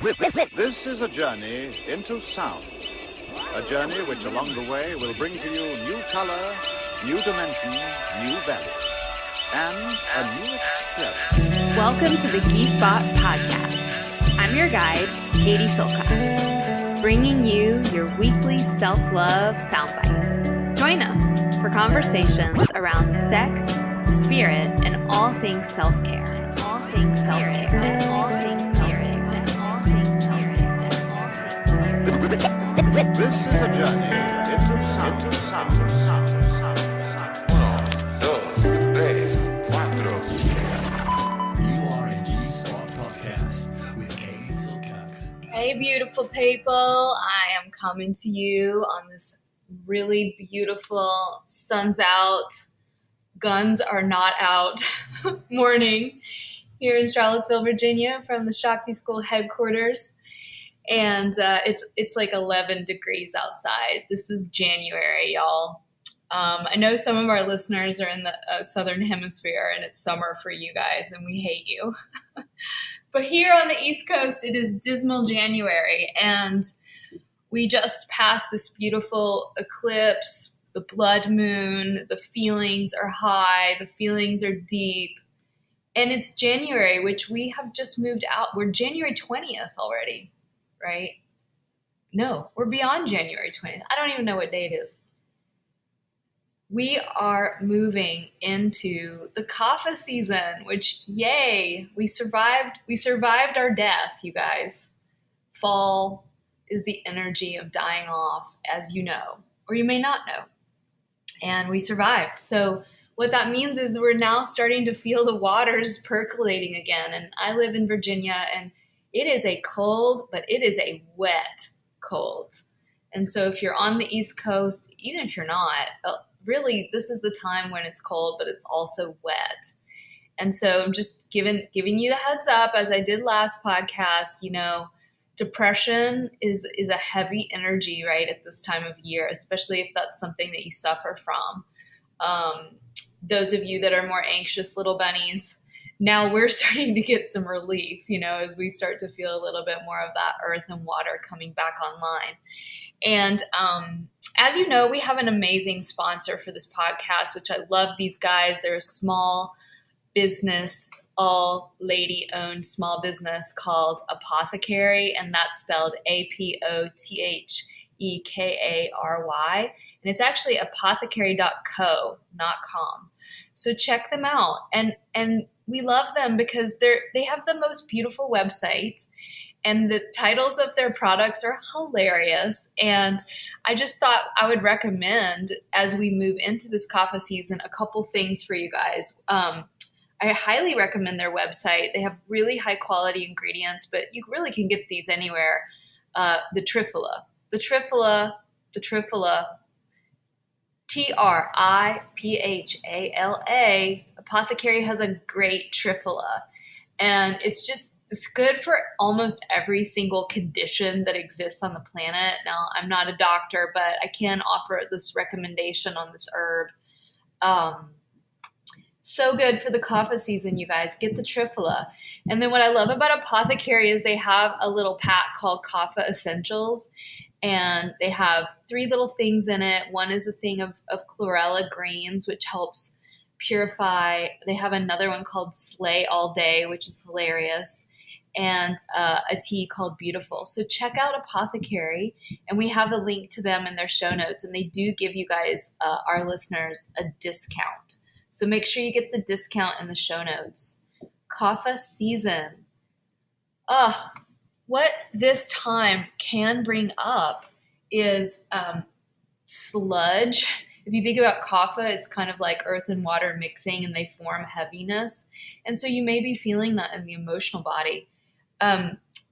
This is a journey into sound. A journey which along the way will bring to you new color, new dimension, new values, and a new experience. Welcome to the G-Spot Podcast. I'm your guide, Katie Silcox, bringing you your weekly self-love soundbite. Join us for conversations around sex, spirit, and all things self-care. All things self-care. All things self-care. This is a journey into sound. Uno, dos, tres, cuatro. You are a G-Spot Podcast with Katie Silcox. Hey, beautiful people. I am coming to you on this really beautiful sun's out, guns are not out morning here in Charlottesville, Virginia from the Shakti School headquarters. And it's like 11 degrees outside. This is January, y'all. I know some of our listeners are in the Southern Hemisphere and it's summer for you guys and we hate you. But here on the East Coast, it is dismal January and we just passed this beautiful eclipse, the blood moon, the feelings are high, the feelings are deep. And it's January, which we have just moved out. We're January 20th already. Right? No, we're beyond January 20th. I don't even know what day it is. We are moving into the Kapha season, which yay, we survived our death, you guys. Fall is the energy of dying off, as you know, or you may not know. And we survived. So what that means is that we're now starting to feel the waters percolating again. And I live in Virginia and it is a cold, but it is a wet cold. And so if you're on the East Coast, even if you're not, really this is the time when it's cold, but it's also wet. And so I'm just giving you the heads up, as I did last podcast, you know, depression is a heavy energy, right, at this time of year, especially if that's something that you suffer from. Those of you that are more anxious little bunnies, now we're starting to get some relief, you know, as we start to feel a little bit more of that earth and water coming back online. And as you know, we have an amazing sponsor for this podcast, which I love these guys. They're a small business, all lady-owned small business called Apothecary, and that's spelled Apothekary. And it's actually apothecary.co, not com. So check them out. And we love them because they have the most beautiful website and the titles of their products are hilarious. And I just thought I would recommend, as we move into this Kapha season, a couple things for you guys. I highly recommend their website. They have really high quality ingredients, but you really can get these anywhere. The Triphala, Triphala. Apothecary has a great Triphala, and it's good for almost every single condition that exists on the planet. Now, I'm not a doctor, but I can offer this recommendation on this herb. So good for the Kapha season, you guys. Get the Triphala. And then what I love about Apothecary is they have a little pack called Kapha Essentials, and they have 3 little things in it. One is a thing of chlorella greens, which helps purify. They have another one called Slay All Day, which is hilarious, and a tea called Beautiful. So check out Apothecary, and we have a link to them in their show notes, and they do give you guys, our listeners, a discount. So make sure you get the discount in the show notes. Kapha season. What this time can bring up is sludge. If you think about Kapha, it's kind of like earth and water mixing and they form heaviness. And so you may be feeling that in the emotional body.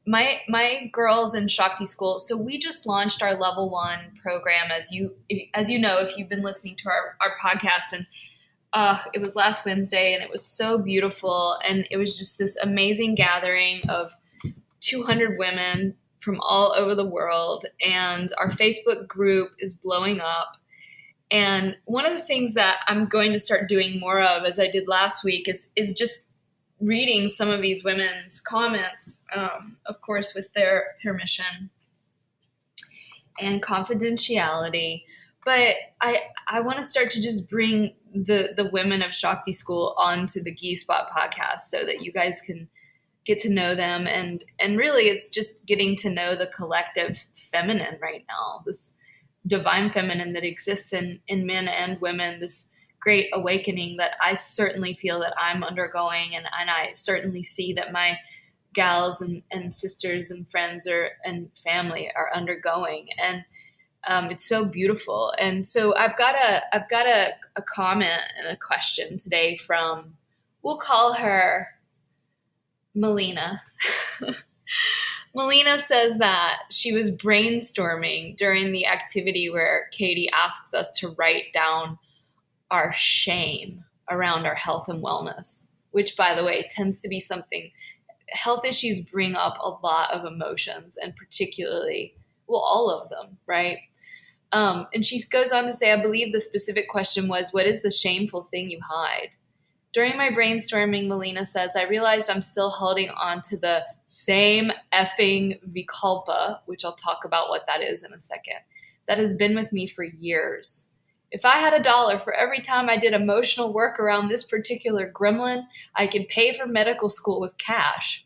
My girls in Shakti School, so we just launched our level 1 program, as you know, if you've been listening to our podcast, and it was last Wednesday and it was so beautiful. And it was just this amazing gathering of 200 women from all over the world. And our Facebook group is blowing up. And one of the things that I'm going to start doing more of, as I did last week, is just reading some of these women's comments, of course, with their permission and confidentiality. But I want to start to just bring the women of Shakti School onto the Ghee Spot podcast so that you guys can get to know them. And really, it's just getting to know the collective feminine right now, this divine feminine that exists in men and women, this great awakening that I certainly feel that I'm undergoing. And I certainly see that my gals and sisters and friends and family are undergoing. And it's so beautiful. And so I've got a comment and a question today from, we'll call her Melina. Melina says that she was brainstorming during the activity where Katie asks us to write down our shame around our health and wellness, which, by the way, tends to be something. Health issues bring up a lot of emotions, and particularly, well, all of them, right? And she goes on to say, I believe the specific question was, what is the shameful thing you hide? During my brainstorming, Melina says, I realized I'm still holding on to the same effing Vikalpa, which I'll talk about what that is in a second, that has been with me for years. If I had $1 for every time I did emotional work around this particular gremlin, I could pay for medical school with cash.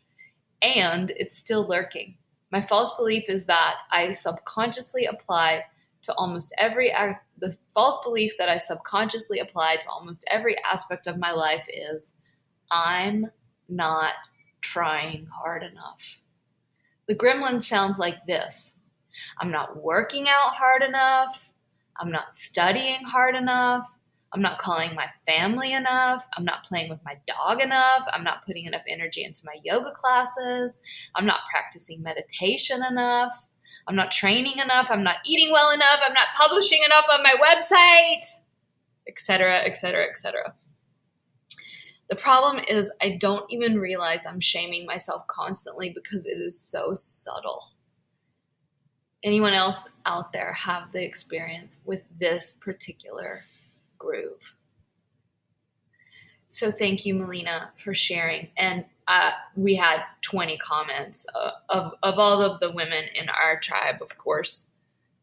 And it's still lurking. My false belief is that I subconsciously apply to almost the false belief that I subconsciously apply to almost every aspect of my life is, I'm not trying hard enough. The gremlin sounds like this. I'm not working out hard enough. I'm not studying hard enough. I'm not calling my family enough. I'm not playing with my dog enough. I'm not putting enough energy into my yoga classes. I'm not practicing meditation enough. I'm not training enough. I'm not eating well enough. I'm not publishing enough on my website, etc., etc., etc. The problem is I don't even realize I'm shaming myself constantly because it is so subtle. Anyone else out there have the experience with this particular groove? So thank you, Melina, for sharing. And we had 20 comments of all of the women in our tribe, of course,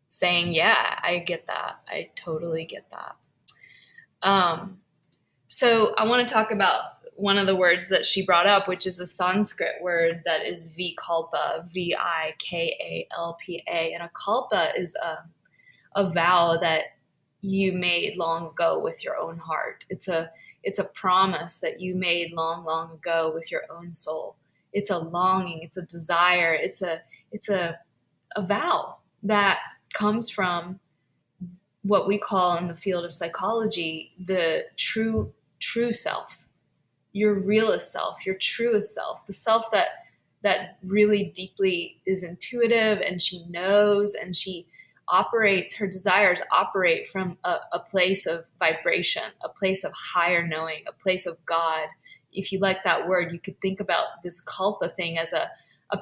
saying, yeah, I get that. I totally get that. So I want to talk about one of the words that she brought up, which is a Sanskrit word that is Vikalpa, Vikalpa. And a kalpa is a vow that you made long ago with your own heart. It's a promise that you made long, long ago with your own soul. It's a longing. It's a desire. It's a vow that comes from what we call in the field of psychology the true self, your realest self, your truest self, the self that really deeply is intuitive, and she knows, and she operates, her desires operate from a place of vibration, a place of higher knowing, a place of God. If you like that word, you could think about this kalpa thing as a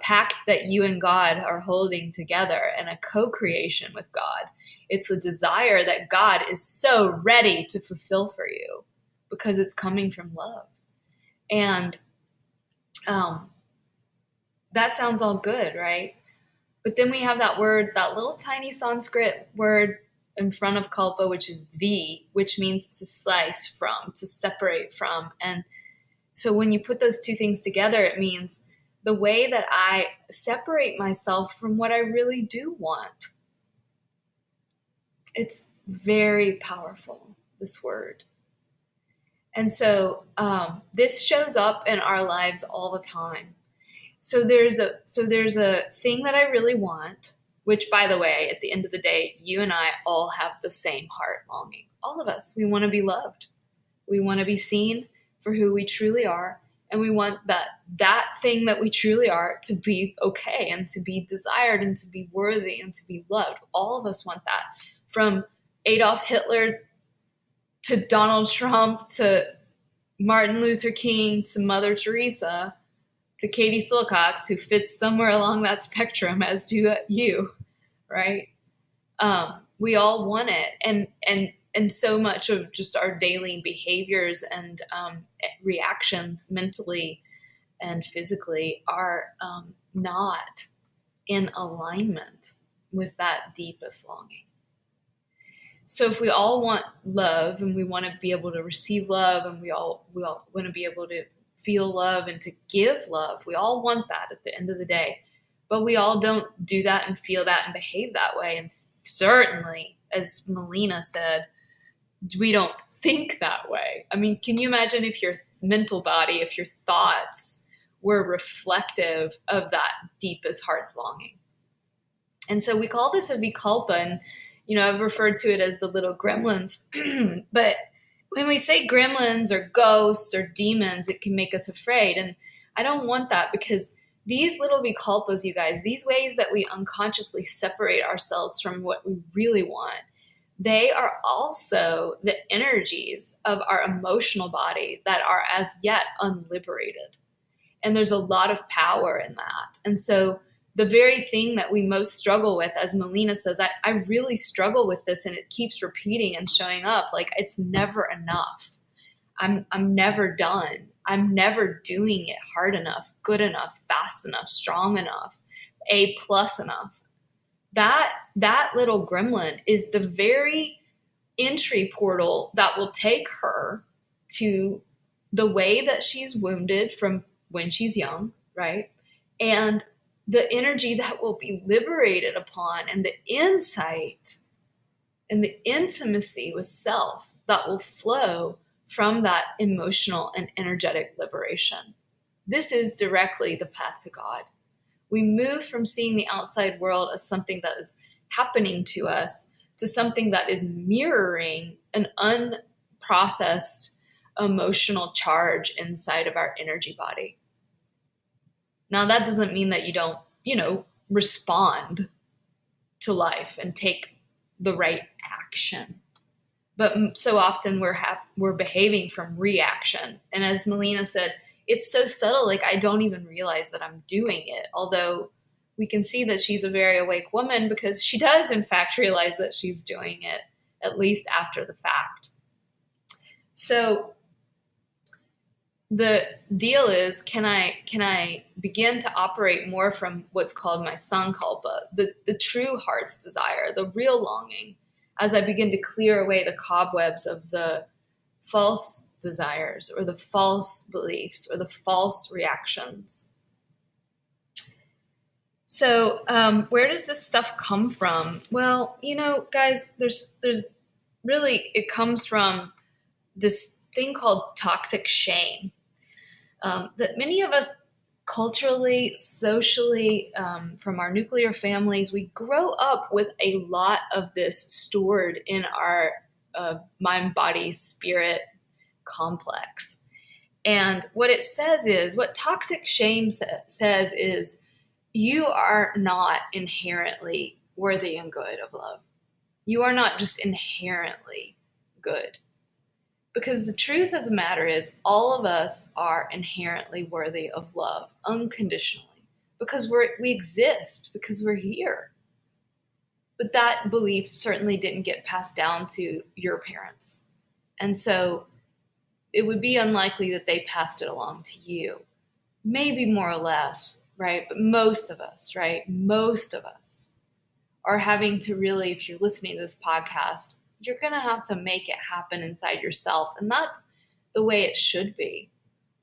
pact that you and God are holding together, and a co-creation with God. It's a desire that God is so ready to fulfill for you because it's coming from love. And that sounds all good, right? But then we have that word, that little tiny Sanskrit word in front of kalpa, which is V, which means to slice from, to separate from. And so when you put those two things together, it means the way that I separate myself from what I really do want. It's very powerful, this word. And so this shows up in our lives all the time. So there's a thing that I really want, which, by the way, at the end of the day, you and I all have the same heart longing. All of us, we want to be loved. We want to be seen for who we truly are. And we want that thing that we truly are to be okay, and to be desired, and to be worthy, and to be loved. All of us want that. From Adolf Hitler to Donald Trump to Martin Luther King to Mother Teresa to Katie Silcox, who fits somewhere along that spectrum, as do you, right? We all want it. And And so much of just our daily behaviors and reactions mentally and physically are not in alignment with that deepest longing. So if we all want love and we want to be able to receive love, and we all want to be able to feel love and to give love, we all want that at the end of the day. But we all don't do that and feel that and behave that way. And certainly, as Melina said, we don't think that way. I mean, can you imagine if your mental body, if your thoughts were reflective of that deepest heart's longing? And so we call this a Vikalpa, and I've referred to it as the little gremlins. But when we say gremlins or ghosts or demons, it can make us afraid. And I don't want that, because these little Vikalpas, you guys, these ways that we unconsciously separate ourselves from what we really want, they are also the energies of our emotional body that are as yet unliberated. And there's a lot of power in that. And so the very thing that we most struggle with, as Melina says, I really struggle with this, and it keeps repeating and showing up. Like, it's never enough. I'm never done. I'm never doing it hard enough, good enough, fast enough, strong enough, A+ enough. That little gremlin is the very entry portal that will take her to the way that she's wounded from when she's young, right? And the energy that will be liberated upon, and the insight and the intimacy with self that will flow from that emotional and energetic liberation. This is directly the path to God. We move from seeing the outside world as something that is happening to us to something that is mirroring an unprocessed emotional charge inside of our energy body. Now, that doesn't mean that you don't, respond to life and take the right action. But so often we're behaving from reaction. And as Melina said, it's so subtle, like I don't even realize that I'm doing it. Although we can see that she's a very awake woman, because she does in fact realize that she's doing it, at least after the fact. So the deal is, can I begin to operate more from what's called my Sankalpa, the true heart's desire, the real longing, as I begin to clear away the cobwebs of the false desires or the false beliefs or the false reactions. So where does this stuff come from? Well, guys, there's really, it comes from this thing called toxic shame. That many of us culturally, socially, from our nuclear families, we grow up with a lot of this stored in our mind, body, spirit complex. And what it says is, what toxic shame says is, you are not inherently worthy and good of love. You are not just inherently good. Because the truth of the matter is, all of us are inherently worthy of love, unconditionally, because we exist, because we're here. But that belief certainly didn't get passed down to your parents. And so it would be unlikely that they passed it along to you. Maybe more or less, right? But most of us, right? Most of us are having to really, if you're listening to this podcast, you're going to have to make it happen inside yourself. And that's the way it should be.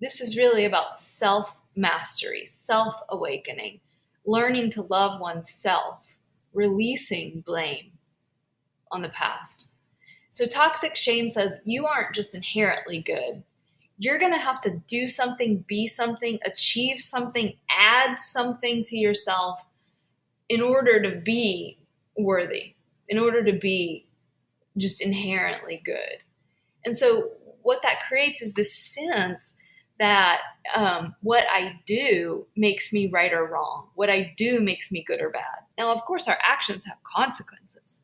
This is really about self-mastery, self-awakening, learning to love oneself, releasing blame on the past. So toxic shame says you aren't just inherently good. You're going to have to do something, be something, achieve something, add something to yourself in order to be worthy, in order to be just inherently good. And so what that creates is this sense that what I do makes me right or wrong. What I do makes me good or bad. Now, of course, our actions have consequences.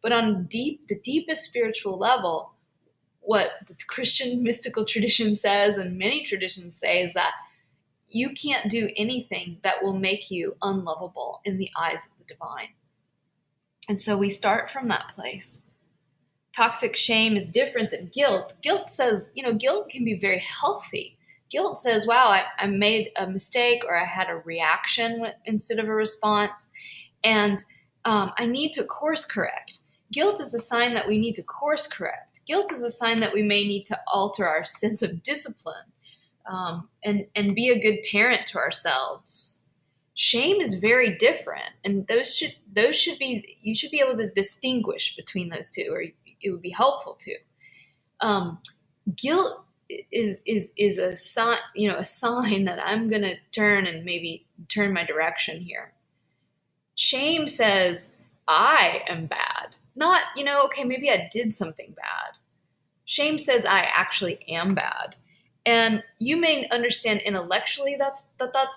But on the deepest spiritual level, what the Christian mystical tradition says, and many traditions say, is that you can't do anything that will make you unlovable in the eyes of the divine. And so we start from that place. toxic shame is different than guilt. Guilt says, guilt can be very healthy. Guilt says, wow, I made a mistake, or I had a reaction instead of a response, and I need to course correct. Guilt is a sign that we need to course correct. Guilt is a sign that we may need to alter our sense of discipline, and be a good parent to ourselves. Shame is very different, and you should be able to distinguish between those two, or it would be helpful to. Guilt is a sign, a sign that I'm going to turn my direction here. Shame says, I am bad. Not, okay, maybe I did something bad. Shame says I actually am bad. And you may understand intellectually that's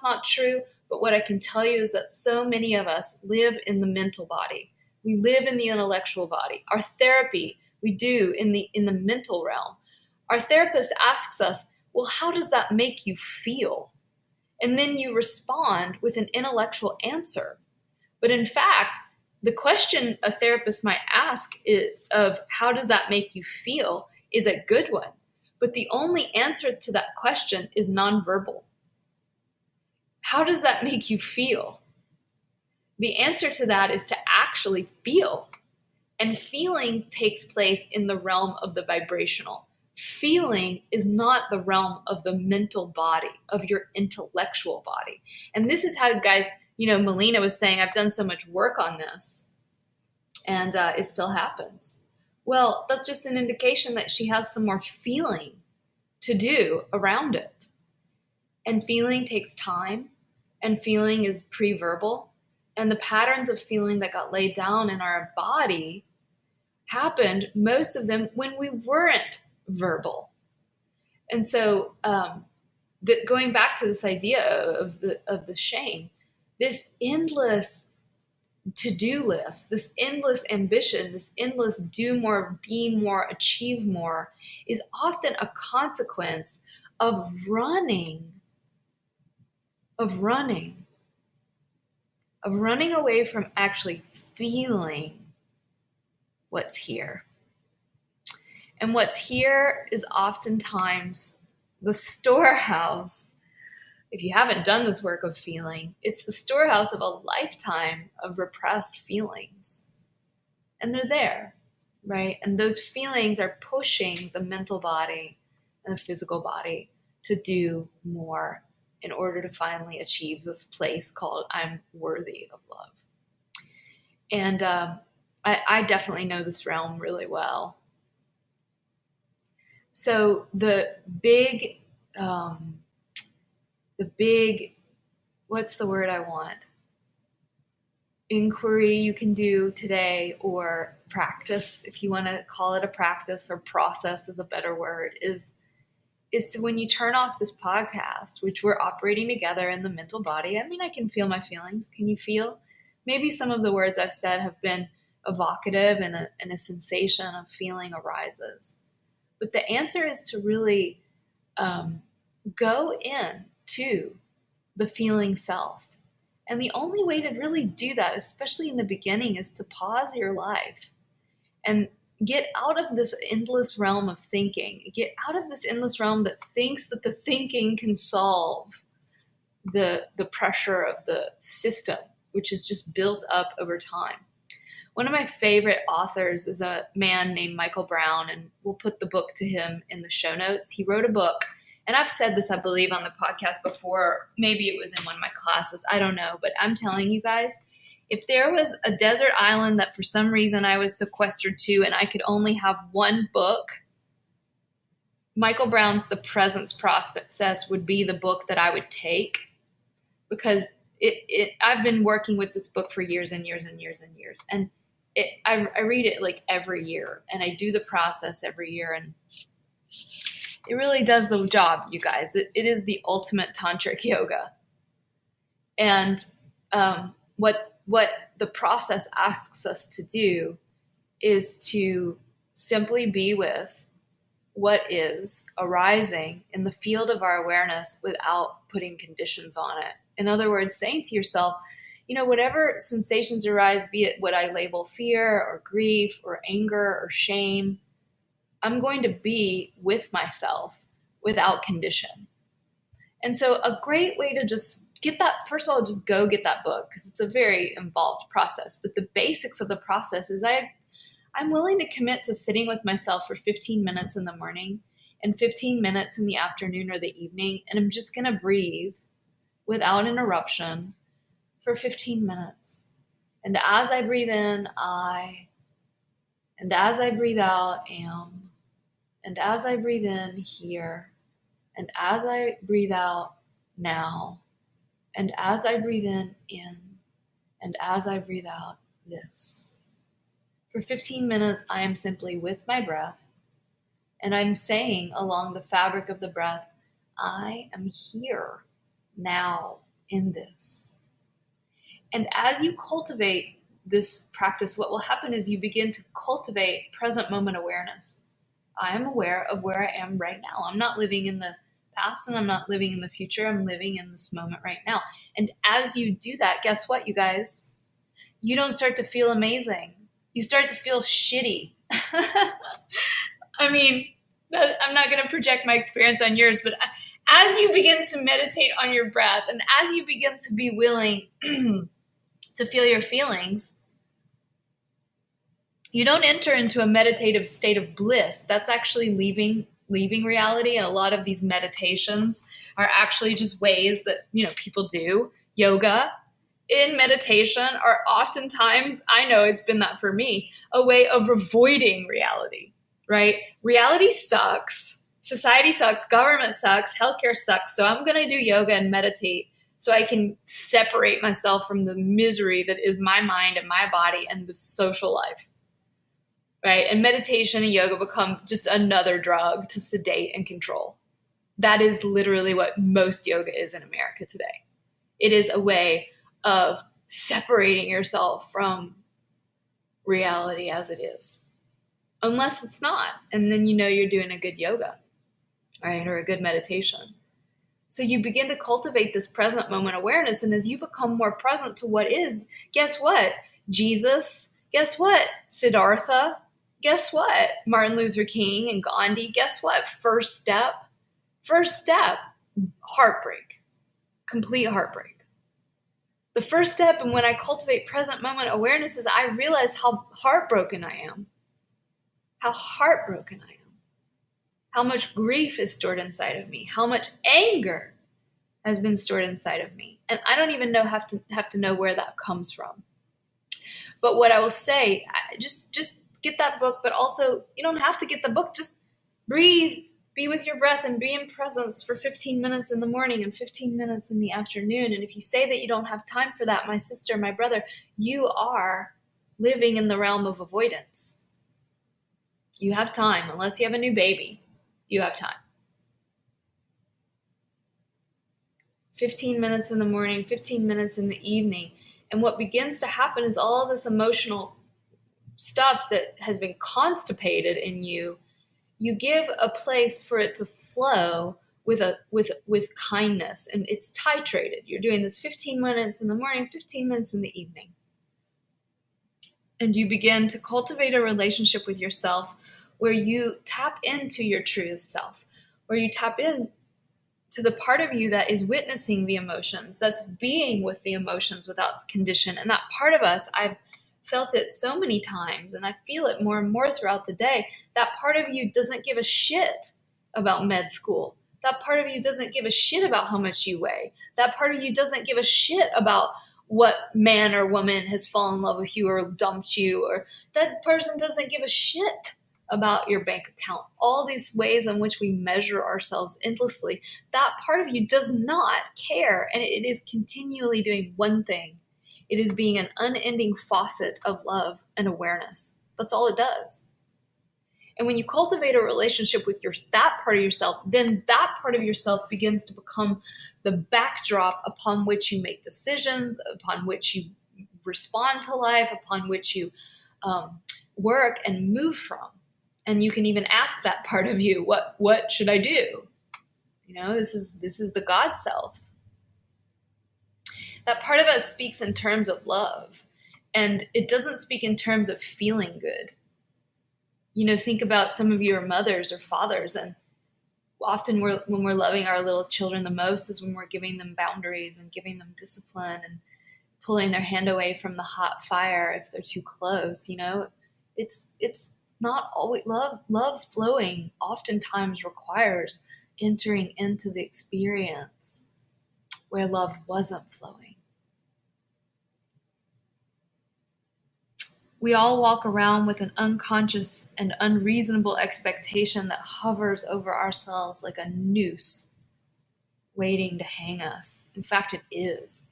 not true, but what I can tell you is that so many of us live in the mental body. We live in the intellectual body. Our therapy, we do in the mental realm. Our therapist asks us, well, how does that make you feel? And then you respond with an intellectual answer. But in fact, the question a therapist might ask is of how does that make you feel is a good one. But the only answer to that question is nonverbal. How does that make you feel? The answer to that is to actually feel. And feeling takes place in the realm of the vibrational. Feeling is not the realm of the mental body, of your intellectual body. And this is how, guys, Melina was saying, I've done so much work on this, and it still happens. Well, that's just an indication that she has some more feeling to do around it. And feeling takes time, and feeling is pre-verbal. And the patterns of feeling that got laid down in our body happened, most of them, when we weren't verbal. And so going back to this idea of the shame, this endless to-do list, this endless ambition, this endless do more, be more, achieve more, is often a consequence of running away from actually feeling what's here. And what's here is oftentimes the storehouse. If you haven't done this work of feeling, it's the storehouse of a lifetime of repressed feelings. And they're there, right? And those feelings are pushing the mental body and the physical body to do more in order to finally achieve this place called I'm worthy of love. And I definitely know this realm really well. So the big, what's the word I want? Inquiry you can do today, or practice, if you want to call it a practice, or process is a better word, is to, when you turn off this podcast, which we're operating together in the mental body. I mean, I can feel my feelings. Can you feel? Maybe some of the words I've said have been evocative, and a sensation of feeling arises. But the answer is to really go in to the feeling self. And the only way to really do that, especially in the beginning, is to pause your life and get out of this endless realm of thinking. Get out of this endless realm that thinks that the thinking can solve the pressure of the system, which is just built up over time. One of my favorite authors is a man named Michael Brown, and we'll put the book to him in the show notes. He wrote a book, and I've said this, I believe, on the podcast before. Maybe it was in one of my classes. I don't know. But I'm telling you guys, if there was a desert island that for some reason I was sequestered to and I could only have one book, Michael Brown's The Presence Process would be the book that I would take, because I've been working with this book for years and years and years and years. And I read it like every year, and I do the process every year, and it really does the job, you guys. It is the ultimate tantric yoga. And what the process asks us to do is to simply be with what is arising in the field of our awareness without putting conditions on it. In other words, saying to yourself, whatever sensations arise, be it what I label fear or grief or anger or shame, I'm going to be with myself without condition. And so a great way to just get that, first of all, just go get that book, because it's a very involved process. But the basics of the process is I'm willing to commit to sitting with myself for 15 minutes in the morning and 15 minutes in the afternoon or the evening. And I'm just going to breathe without interruption for 15 minutes. And as I breathe in, I, and as I breathe out, am, and as I breathe in, here, and as I breathe out, now, and as I breathe in, and as I breathe out, this. For 15 minutes, I am simply with my breath, and I'm saying along the fabric of the breath, I am here, now, in this. And as you cultivate this practice, what will happen is you begin to cultivate present moment awareness. I am aware of where I am right now. I'm not living in the past and I'm not living in the future. I'm living in this moment right now. And as you do that, guess what, you guys? You don't start to feel amazing. You start to feel shitty. I mean, I'm not going to project my experience on yours, but as you begin to meditate on your breath and as you begin to be willing to feel your feelings, you don't enter into a meditative state of bliss. That's actually leaving reality. And a lot of these meditations are actually just ways that, people do. Yoga in meditation are oftentimes, I know it's been that for me, a way of avoiding reality, right? Reality sucks. Society sucks. Government sucks. Healthcare sucks. So I'm going to do yoga and meditate so I can separate myself from the misery that is my mind and my body and the social life. Right? And meditation and yoga become just another drug to sedate and control. That is literally what most yoga is in America today. It is a way of separating yourself from reality as it is. Unless it's not. And then you're doing a good yoga, right? Or a good meditation. So you begin to cultivate this present moment awareness. And as you become more present to what is, guess what? Jesus, guess what? Siddhartha, guess what? Martin Luther King and Gandhi, guess what? First step, heartbreak, complete heartbreak. The first step, and when I cultivate present moment awareness, is I realize how heartbroken I am, how much grief is stored inside of me, how much anger has been stored inside of me. And I don't even have to know where that comes from. But what I will say, just get that book, but also you don't have to get the book. Just breathe, be with your breath, and be in presence for 15 minutes in the morning and 15 minutes in the afternoon. And if you say that you don't have time for that, my sister, my brother, you are living in the realm of avoidance. You have time. Unless you have a new baby, you have time. 15 minutes in the morning, 15 minutes in the evening. And what begins to happen is all this emotional stuff that has been constipated in you, you give a place for it to flow with kindness, and it's titrated. You're doing this 15 minutes in the morning, 15 minutes in the evening. And you begin to cultivate a relationship with yourself where you tap into your truest self, where you tap in to the part of you that is witnessing the emotions, that's being with the emotions without condition. And that part of us, I've felt it so many times, and I feel it more and more throughout the day. That part of you doesn't give a shit about med school. That part of you doesn't give a shit about how much you weigh. That part of you doesn't give a shit about what man or woman has fallen in love with you or dumped you, or that person doesn't give a shit about your bank account. All these ways in which we measure ourselves endlessly, that part of you does not care, and it is continually doing one thing. It is being an unending faucet of love and awareness. That's all it does. And when you cultivate a relationship with that part of yourself, then that part of yourself begins to become the backdrop upon which you make decisions, upon which you respond to life, upon which you work and move from. And you can even ask that part of you, what should I do? This is the God self. that part of us speaks in terms of love, and it doesn't speak in terms of feeling good. Think about some of your mothers or fathers, and often when we're loving our little children the most is when we're giving them boundaries and giving them discipline and pulling their hand away from the hot fire if they're too close. It's not always love flowing oftentimes requires entering into the experience where love wasn't flowing. We all walk around with an unconscious and unreasonable expectation that hovers over ourselves like a noose waiting to hang us. In fact, it is.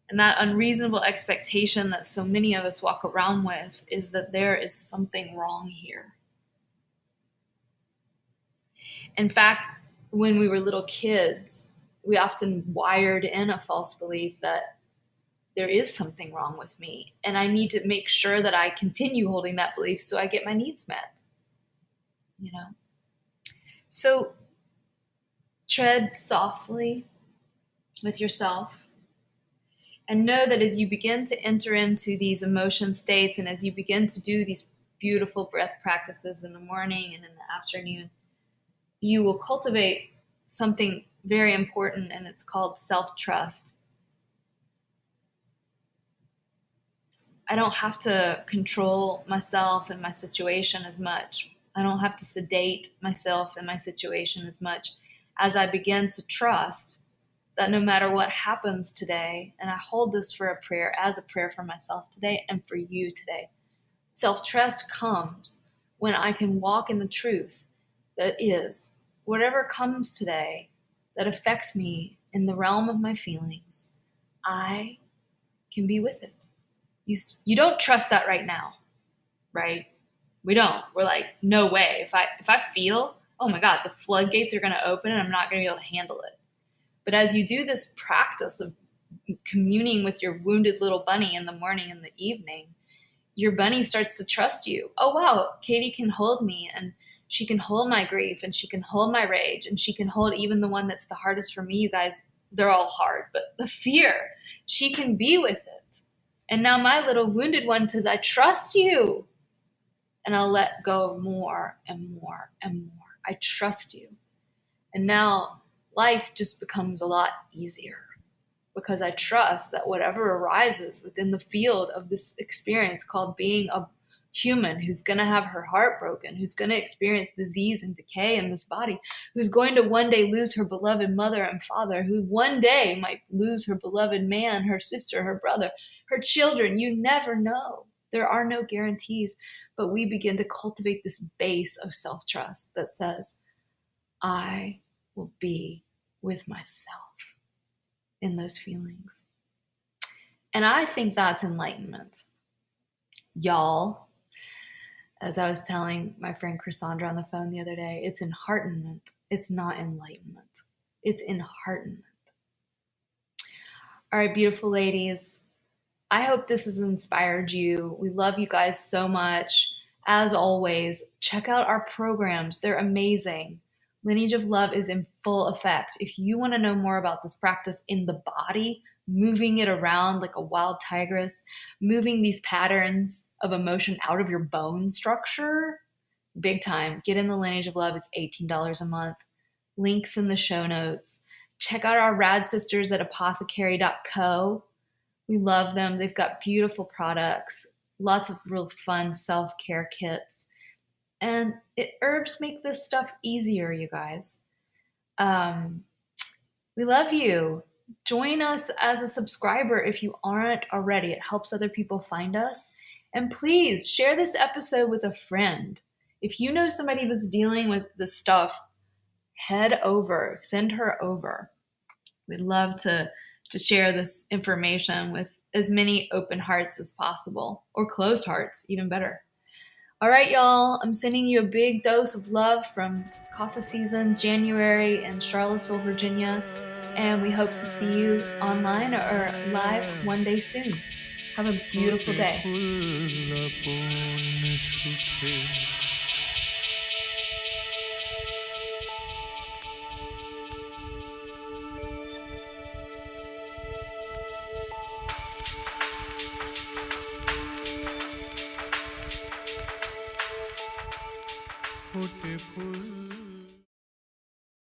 And that unreasonable expectation that so many of us walk around with is that there is something wrong here. In fact, when we were little kids, we often wired in a false belief that there is something wrong with me, and I need to make sure that I continue holding that belief so I get my needs met. So tread softly with yourself and know that as you begin to enter into these emotion states and as you begin to do these beautiful breath practices in the morning and in the afternoon, you will cultivate something very important, and it's called self-trust. I don't have to control myself and my situation as much. I don't have to sedate myself and my situation as much as I begin to trust that no matter what happens today, and I hold this for a prayer as a prayer for myself today and for you today, self-trust comes when I can walk in the truth that is, whatever comes today that affects me in the realm of my feelings, I can be with it. You don't trust that right now, right? We don't. We're like, no way. If I feel, oh my God, the floodgates are going to open and I'm not going to be able to handle it. But as you do this practice of communing with your wounded little bunny in the morning and the evening, your bunny starts to trust you. Oh wow, Katie can hold me, and she can hold my grief, and she can hold my rage, and she can hold even the one that's the hardest for me. You guys, they're all hard, but the fear, she can be with it. And now my little wounded one says, I trust you. And I'll let go of more and more and more. I trust you. And now life just becomes a lot easier because I trust that whatever arises within the field of this experience called being a human who's going to have her heart broken, who's going to experience disease and decay in this body, who's going to one day lose her beloved mother and father, who one day might lose her beloved man, her sister, her brother, her children. You never know. There are no guarantees, but we begin to cultivate this base of self-trust that says, I will be with myself in those feelings. And I think that's enlightenment. Y'all, as I was telling my friend Cassandra on the phone the other day, it's enheartenment. It's not enlightenment. It's enheartenment. All right, beautiful ladies. I hope this has inspired you. We love you guys so much. As always, check out our programs. They're amazing. Lineage of Love is in full effect. If you want to know more about this practice in the body, moving it around like a wild tigress, moving these patterns of emotion out of your bone structure, big time. Get in the Lineage of Love. It's $18 a month. Links in the show notes. Check out our rad sisters at apothecary.co. We love them. They've got beautiful products, lots of real fun self-care kits. And herbs make this stuff easier, you guys. We love you. Join us as a subscriber if you aren't already. It helps other people find us. And please share this episode with a friend. If you know somebody that's dealing with this stuff, head over, send her over. We'd love to share this information with as many open hearts as possible, or closed hearts, even better. All right, y'all, I'm sending you a big dose of love from Coffee Season, January in Charlottesville, Virginia, and we hope to see you online or live one day soon. Have a beautiful day. के फूल